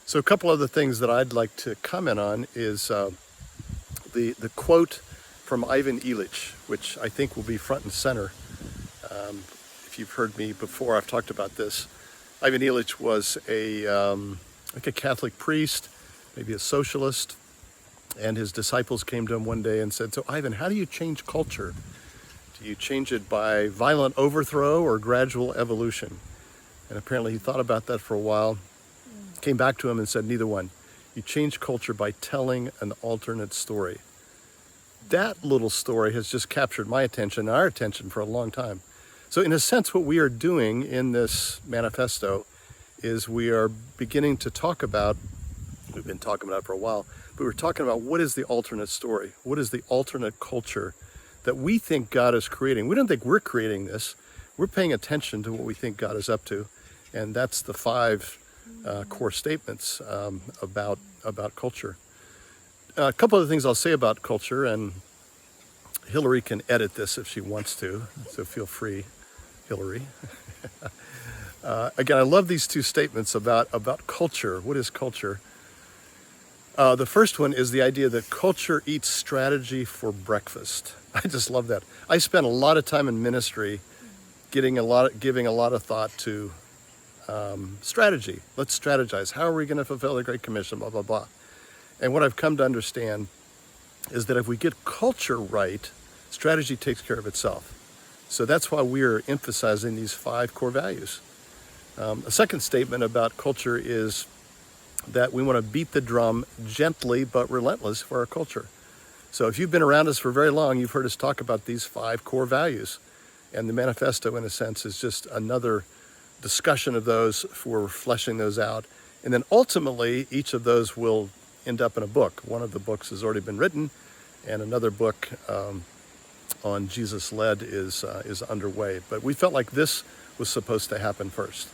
So a couple other things that I'd like to comment on is the quote from Ivan Ilyich, which I think will be front and center. If you've heard me before, I've talked about this. Ivan Ilyich was like a Catholic priest, maybe a socialist, and his disciples came to him one day and said, "So Ivan, how do you change culture? Do you change it by violent overthrow or gradual evolution?" And apparently he thought about that for a while, came back to him and said, "Neither one. You change culture by telling an alternate story." That little story has just captured my attention and our attention for a long time. So in a sense, what we are doing in this manifesto is we are beginning to talk about, we've been talking about it for a while, but we're talking about what is the alternate story? What is the alternate culture that we think God is creating? We don't think we're creating this. We're paying attention to what we think God is up to. And that's the five core statements about culture. A couple of things I'll say about culture, and Hillary can edit this if she wants to, so feel free, Hillary. Again, I love these two statements about culture. What is culture? The first one is the idea that culture eats strategy for breakfast. I just love that. I spent a lot of time in ministry giving a lot of thought to strategy. Let's strategize. How are we going to fulfill the Great Commission? Blah, blah, blah. And what I've come to understand is that if we get culture right, strategy takes care of itself. So that's why we're emphasizing these five core values. A second statement about culture is that we want to beat the drum gently but relentless for our culture. So if you've been around us for very long, you've heard us talk about these five core values. And the manifesto, in a sense, is just another discussion of those for fleshing those out. And then ultimately, each of those will end up in a book. One of the books has already been written, and another book on Jesus-led is underway. But we felt like this was supposed to happen first.